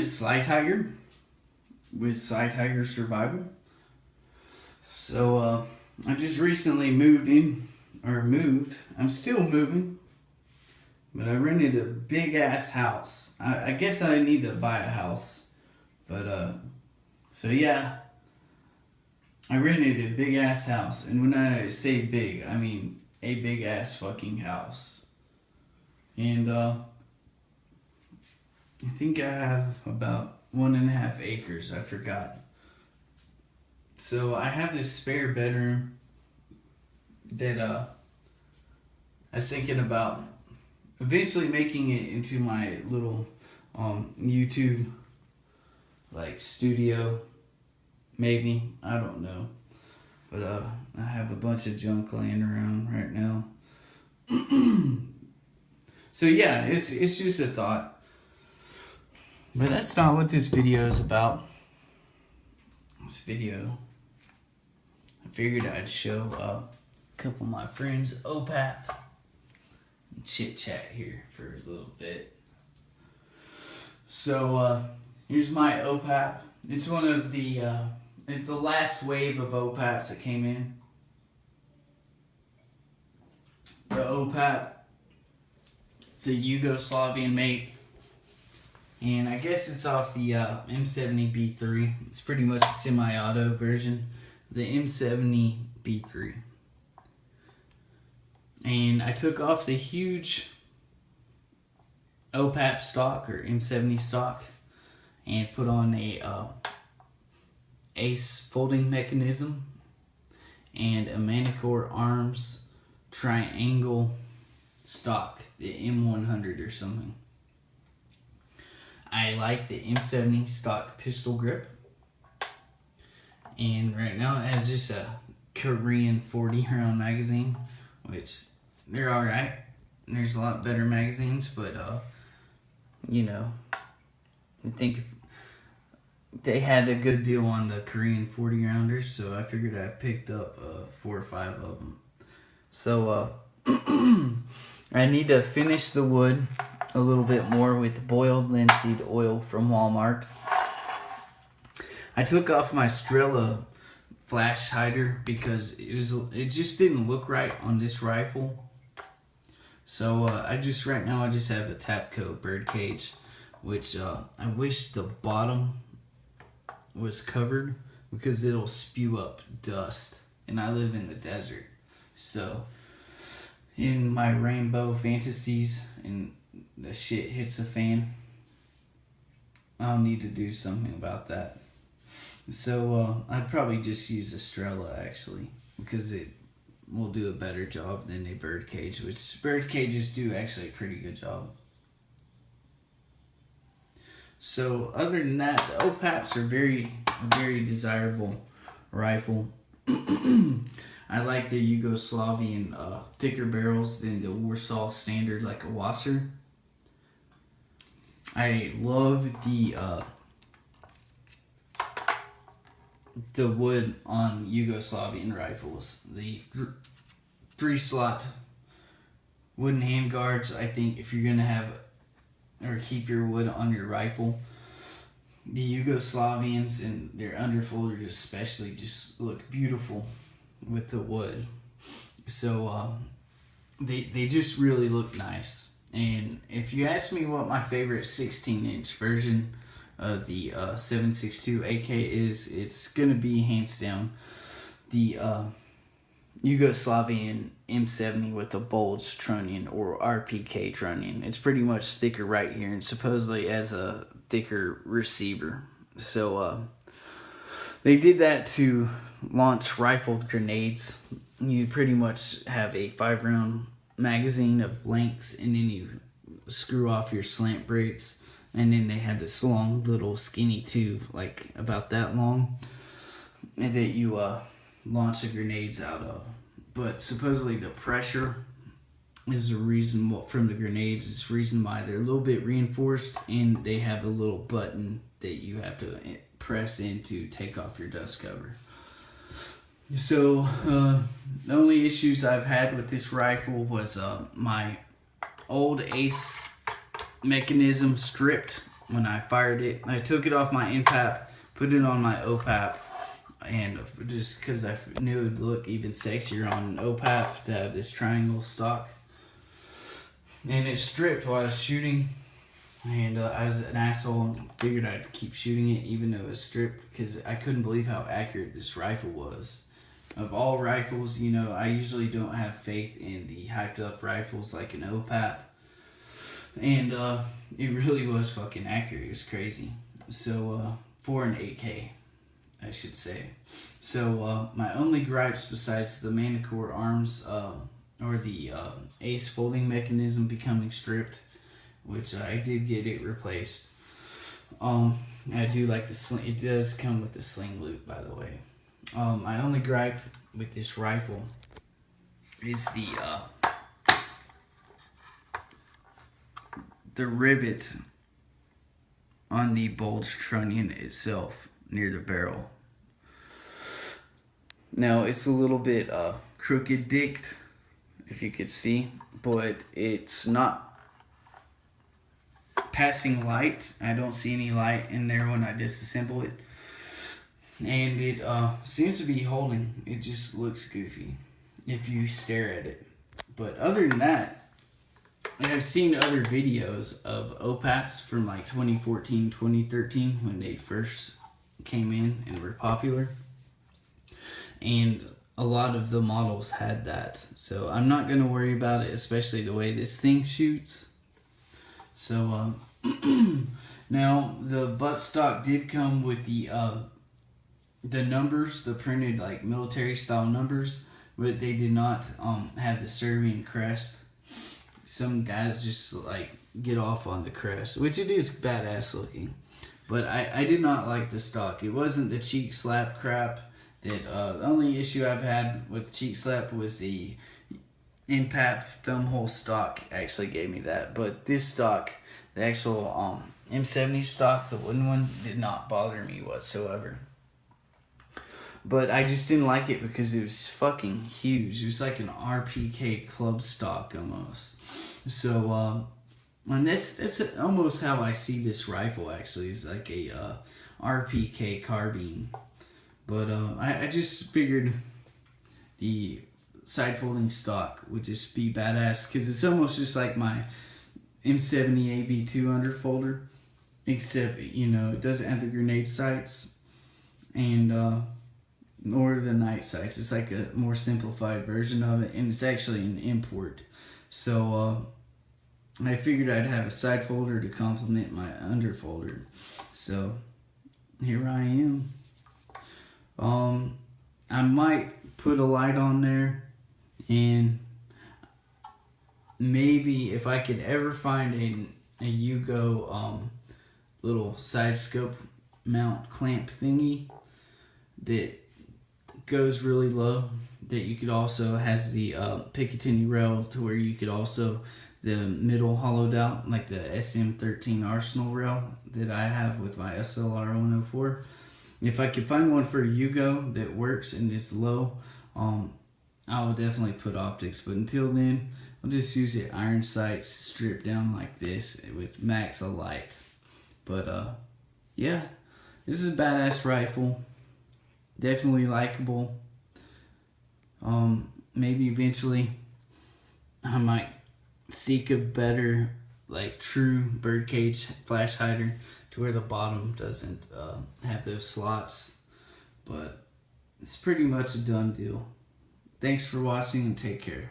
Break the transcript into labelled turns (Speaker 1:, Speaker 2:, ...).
Speaker 1: It's Sly Tiger with Sly Tiger Survival. So I just recently moved. I'm still moving, but I rented a big ass house. I guess I need to buy a house, but so yeah, I rented a big ass house, and when I say big, I mean a big ass fucking house. And I think I have about 1.5 acres. I forgot. So I have this spare bedroom that I was thinking about eventually making it into my little YouTube like studio, maybe. I don't know. But I have a bunch of junk laying around right now. So yeah, it's just a thought. But that's not what this video is about. This video, I figured I'd show a couple of my friends OPAP and chit chat here for a little bit. So here's my OPAP. It's one of it's the last wave of OPAPs that came in. The OPAP, it's a Yugoslavian made, and I guess it's off the M70B3. It's pretty much a semi-auto version, the M70B3. And I took off the huge OPAP stock or M70 stock and put on a Ace folding mechanism and a Manicore Arms triangle stock, the M100 or something. I like the M70 stock pistol grip, and right now it has just a Korean 40 round magazine, which they're alright. There's a lot better magazines, but you know, I think they had a good deal on the Korean 40 rounders, so I figured I picked up 4 or 5 of them. So I need to finish the wood a little bit more with the boiled linseed oil from Walmart. I took off my Strela flash hider because it just didn't look right on this rifle. So right now I just have a Tapco birdcage, which I wish the bottom was covered because it'll spew up dust, and I live in the desert. So in my rainbow fantasies and the shit hits the fan, I'll need to do something about that. So I'd probably just use a Strela actually, because it will do a better job than a birdcage, which birdcages do actually a pretty good job. So other than that, the OPAPs are very, very desirable rifle. I like the Yugoslavian thicker barrels than the Warsaw standard like a Wasser. I love the wood on Yugoslavian rifles. The 3-slot wooden handguards. I think if you're gonna have or keep your wood on your rifle, the Yugoslavians and their underfolders especially just look beautiful with the wood. So they just really look nice. And if you ask me what my favorite 16-inch version of the 7.62 AK is, it's gonna be hands down the Yugoslavian M70 with a bulge trunnion or RPK trunnion. It's pretty much thicker right here and supposedly has a thicker receiver. So they did that to launch rifled grenades. You pretty much have a 5-round magazine of blanks, and then you screw off your slant brakes, and then they have this long little skinny tube, like about that long, and that you launch the grenades out of. But supposedly the pressure is the reason from the grenades. It's the reason why they're a little bit reinforced, and they have a little button that you have to press in to take off your dust cover. So the only issues I've had with this rifle was my old Ace mechanism stripped when I fired it. I took it off my PAP, put it on my OPAP, and just because I knew it would look even sexier on an OPAP to have this triangle stock. And it stripped while I was shooting, and I was an asshole and figured I'd keep shooting it even though it was stripped, because I couldn't believe how accurate this rifle was. Of all rifles, you know, I usually don't have faith in the hyped up rifles like an OPAP, and it really was fucking accurate. It was crazy. So for an 8K, I should say. So my only gripes besides the Manticore arms or the ace folding mechanism becoming stripped, which I did get it replaced. I do like the sling. It does come with the sling loop, by the way. My only gripe with this rifle is the rivet on the bulge trunnion itself near the barrel. Now it's a little bit crooked dicked, if you could see, but it's not passing light. I don't see any light in there when I disassemble it, and it seems to be holding. It just looks goofy if you stare at it. But other than that, I've seen other videos of OPAPs from like 2014, 2013 when they first came in and were popular, and a lot of the models had that. So I'm not going to worry about it, especially the way this thing shoots. So now the buttstock did come with the numbers, the printed like military style numbers, but they did not have the Serbian crest. Some guys just like get off on the crest, which it is badass looking, but I did not like the stock. It wasn't the cheek slap crap. That the only issue I've had with cheek slap was the PAP thumbhole stock actually gave me that, but this stock, the actual M70 stock, the wooden one, did not bother me whatsoever. But I just didn't like it because it was fucking huge. It was like an RPK club stock almost. So and that's almost how I see this rifle actually. It's like a RPK carbine. But I just figured the side folding stock would just be badass, because it's almost just like my M70 AB2 underfolder, except, you know, it doesn't have the grenade sights and nor the night sights. It's like a more simplified version of it, and it's actually an import. So I figured I'd have a side folder to complement my underfolder. So here I am. I might put a light on there, and maybe if I could ever find a Yugo little side scope mount clamp thingy that goes really low, that you could also has the Picatinny rail to where you could also the middle hollowed out like the SM13 Arsenal rail that I have with my SLR 104. If I could find one for a Yugo that works and is low, I will definitely put optics. But until then, I'll just use the iron sights stripped down like this with max of light. But yeah, this is a badass rifle. Definitely likable. Maybe eventually I might seek a better, like, true birdcage flash hider to where the bottom doesn't have those slots. But it's pretty much a done deal. Thanks for watching and take care.